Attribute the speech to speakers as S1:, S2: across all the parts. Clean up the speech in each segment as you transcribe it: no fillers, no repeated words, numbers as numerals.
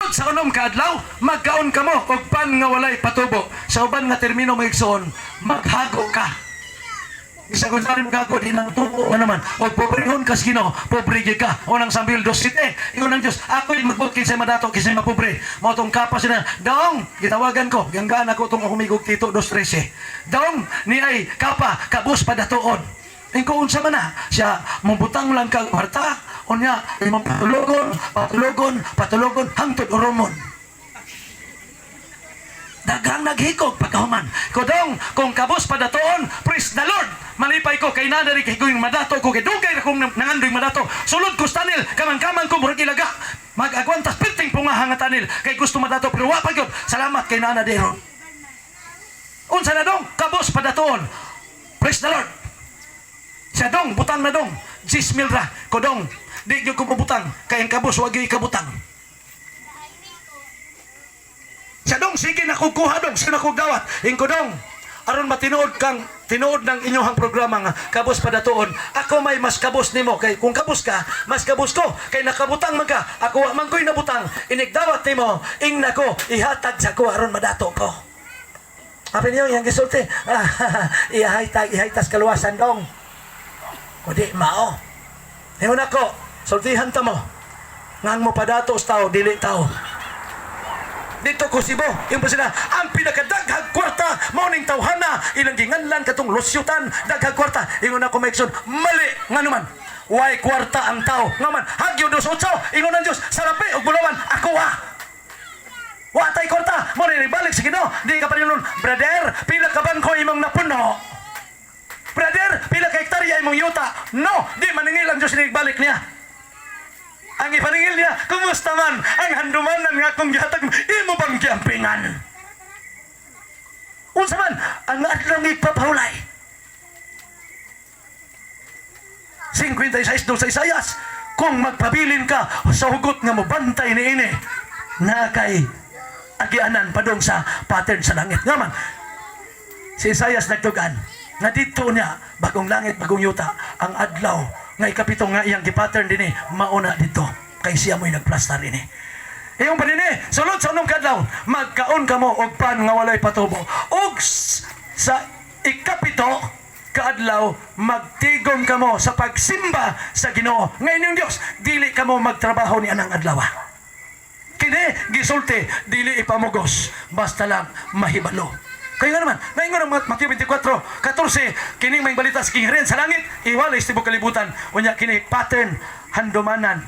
S1: Sulod sa unom ka adlaw, magkaon ka mo og pan nga walay patubo. Sa uban nga termino maigsoon, maghago ka. Isa kung saan maghago, di nang tubo nga naman. O pobrehon kas Ginoo, pobre gyud ka. O nang sambil dos site, ingon ang Dios, ako yung magbut kinsay madato, kinsay mapobre. Mao tong kapas na, dong, gitawagan ko, ganggaan ako tong humigog Tito 2:13. Dong, ni ay kapa, kabus padatoon. Ingko unsa man na, siya mubutang lang kag kwarta, unya, imong patulugon, hangtod uromon. Daghang naghikog pagkahuman. Kodong, kung kabos padatoon, praise the Lord. Malipay ko, kay nadari kay kung madato ko, kay dugay na kung nangandoy madato. Sulod ko stanil, kamang-kamang ko, murag ilaga. Mag-agwantas, piting pungahang tanil, kay gusto madato, pero wapag yun. Salamat kay nanadero. Unsa na dong, kabos padatoon. Praise the Lord. Siya dong, butang na dong. 10,000 ra. Kodong, di nyo kumubutang, kay ang kabos, wag yung ikabutang. Siya dong, sige na kukuha dong, sige na kugdawat. Ingko dong, aron matinood kang, tinood ng inyong programa nga, kabos padatoon. Ako may mas kabos nimo, kay kung kabos ka, mas kabos ko. Kay nakabutang man ka, ako man ko'y nabutang. Inigdawat nimo, ingna ko, ihatag sa ko, aron madato ko. Apa niyo, yung gisulti, ihaytas kaluwasan dong. O di, mao. Ngayon ako, sultihan ta mo. Ngang mo padatos tao, dili tao. Dito ko Cebu, yung pa sila, ang pinakadaghag kwarta, mauning tawhana, ilang ginganlan katong losyutan, daghag kwarta. Ingon ako maikson, mali, nga naman. Why kwarta ang tao? Nga man, hagyo 2.8, ingon ang Diyos, sarapi, og bulawan, ako ha. Watay kwarta, mo rin ibalik sa Ginoo. Di ka pa rin nun, brother, pila ka bangko imong napuno. Brother, pila ka hektarya imong yuta. No, di maningil ang Diyos ibalik niya. Ang ipaningil niya, kumusta man ang handumanan nga kung gihatag imo bang giampingan? Unsa man ang adlaw ipapahulay? 56 do sa Isayas, kung magpabilin ka sa hugot nga mobantay ni ini, na kay agianan padong sa pattern sa langit. Ngaman, si Isayas nagtugan nga dito niya, bagong langit, bagong yuta, ang adlaw nga ikapitong nga iyang gipattern din mauna dito kay siya mo'y nagplastar din iyong pa din sulod sa unong kadlaw, magkaon ka mo og pan nga walay patubo, og sa ikapito kaadlaw magtigom ka mo sa pagsimba sa Ginoo nga inyong Dios, dili ka mo magtrabaho ni anang adlaw. Kini gisulti, dili ipamugos, basta lang mahibalo. Kaya nga naman, ngayon ang Mateo 24:14, kining may balita sa kingharian sa langit, iwalay sa tibok kalibutan. Unya kini pattern, handumanan.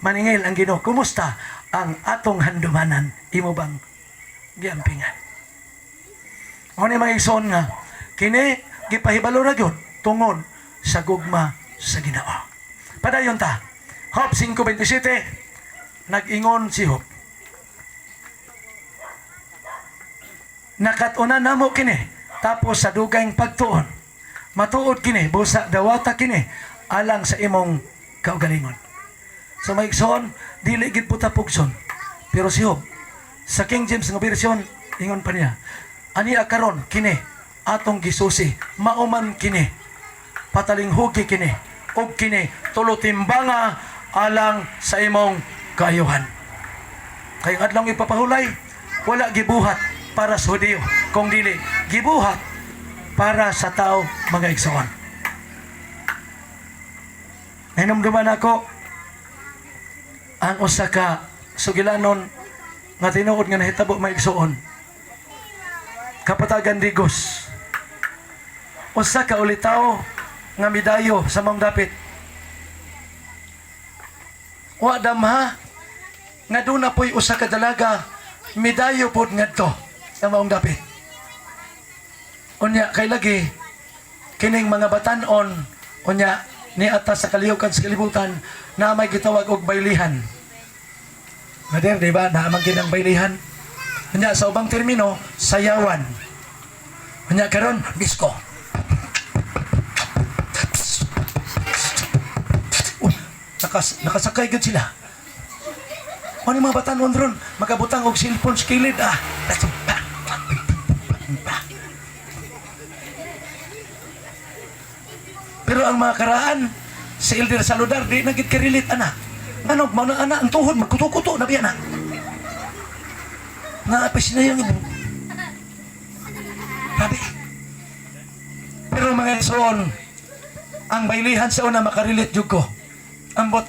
S1: Maningil ang Ginoo, kumusta ang atong handumanan? Imo bang giampingan? O ni mga igsoon nga, kini gipahibalo ra gyud tungod sa gugma sa Ginoo. Padayon ta, Job 5:27, nag-ingon si Job, nakatuna namo kini, tapos sa dugayng pagtuon, matuod kini, busa dawata kini, alang sa imong kaugalingon. So maigsoon, dili gid puta pugson. Pero si Job, sa King James nga bersyon, ingon pa niya, ani akaron kini, atong gisusi, mauman kini, patalinghugi kini, og kini, tulutimbanga alang sa imong kaayuhan. Kay adlaw ipapahulay, wala gibuhat para sa Hudiyo, kung dili gibuhat para sa tao mga igsoon. Hinumduman ako ang usa ka sugilanon nga tinuod nga nahitabo mga igsoon, kapatagan Digos, usa ka ulitaw nga midayo sa mong dapit, wa damha nga doon na po'y usa ka dalaga midayo pod ngadto sa maong dapit. Unya kay lagi kining mga batan-on, unya ni atas sa kalihukan sa kalibutan na may gitawag og baylihan. Mader, di ba? Naamang ginang baylihan. Unya sa ubang termino, sayawan. Unya karon disco. Nakasakay gud sila. Ano yung mga batan-on ron? Magabutang og cellphone sa kilid. Pero ang mga karaan, si Elder Saludar, di nagit karilit, anak. Ano, mga anak, ang tuhod, magkuto-kuto na biya na. Naapis na yung grabe. Pero mga igsoon, ang bailihan sa una makarilit jud ko. Ambot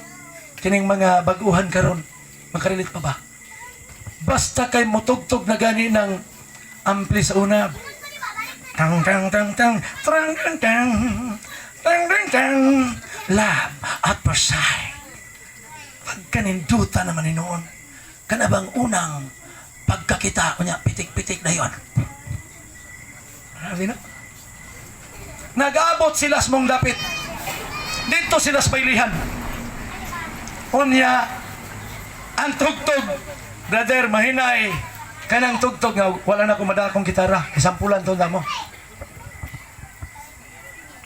S1: kining mga baguhan karon, makarilit pa ba? Basta kay mutugtog na gani ng ampli sa una. Tang tang tang tang tang tang tang tang tang tang love at first sight. Pagkaninduta naman ni noon, kanabang unang pagkakita ko niya, pitik-pitik na yon. Grabe na. Nag-aabot sila sa mong dapit. Dito sila sa bailihan. Unya, ang tugtog, brother, mahinay, kanang tugtog nga, wala na kumadakong gitara. Isampulan to na mo.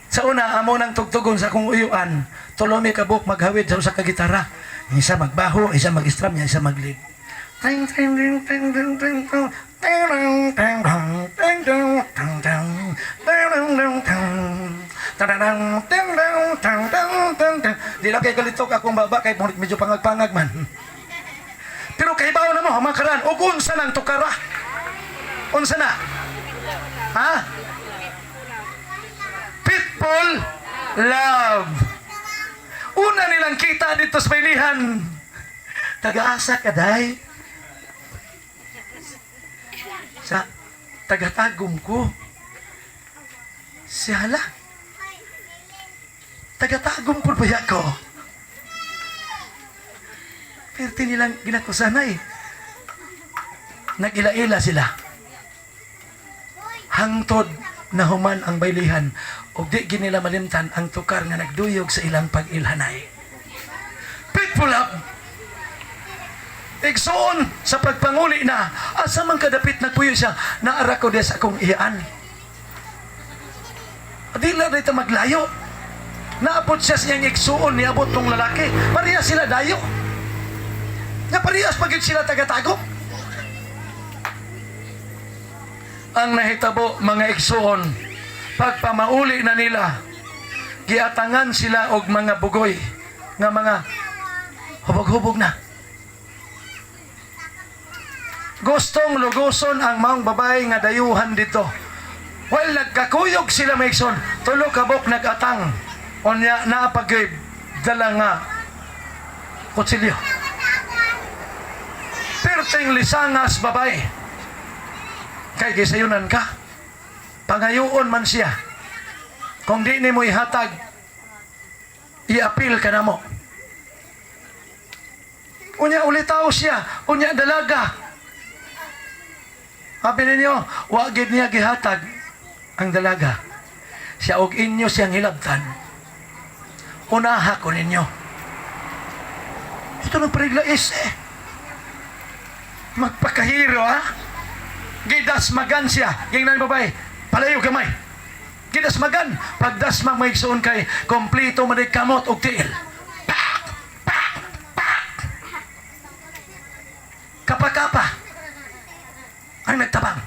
S1: Sa una, amo nang tugtugon sa kong uyuan, tulomi kabuk maghawid sa usa ka gitara. Isa magbaho, isa mag-strum, isa mag-lead. Ting ting ting ting ting ting ting ting ting ting ting ting. Di lang kay kalitok akong baba kay medyo pangag-pangag man. Pero kay bawo na mo makaran ug unsa nang tukara? Unsa na? Ha? Pitbull love. Una nilang kita dito sa bailihan. Taga-asa ka, day. Sa taga-tagom ko. Sihala. Taga-tagom po ba ko? Pero nilang ginakusanay. Nag-ila-ila sila. Hangtod na human ang bailihan o di ginila malimtan ang tukar nga nagduyog sa ilang pag-ilhanay. Pitbull love. Igsoon sa pagpanguli na asa man kadapit nagpuyo siya naara ko sa akong iyaan. Di lang rito maglayo. Naabot siya siyang igsoon niabot tong lalaki. Parehas sila dayo. Nga parehas pagit sila taga-tago. Ang nahitabo mga igsoon, pagpamauli na nila, giatangan sila og mga bugoy nga mga hubog-hubog na. Gustong lugoson ang maong babae nga dayuhan dito. While nagkakuyog sila mga igsoon, tulo kabok nagatang. Onya naapagay dala nga kutsilyo. Perteng lisangas babae. Kay gisayunan ka. Pangayoon man siya. Kung di ni mo ihatag, i-appeal ka na mo. Unya ulitaw siya. Unya dalaga. Sabi ninyo, wagid niya gihatag ang dalaga. Siya og inyo siyang hilabtan. Unaha ko ninyo. Ito ng parigla magpakahiro ha. Gidasmagan siya. Gingnan babae, palayo gamay. Gidasmagan. Pagdasmag may igsoon kay kompleto manig kamot og tiil. Pak! Pak! Pak! Kapa-kapa ang nagtabang.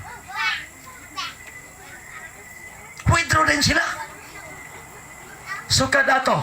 S1: Withdraw din sila. Sukad ato.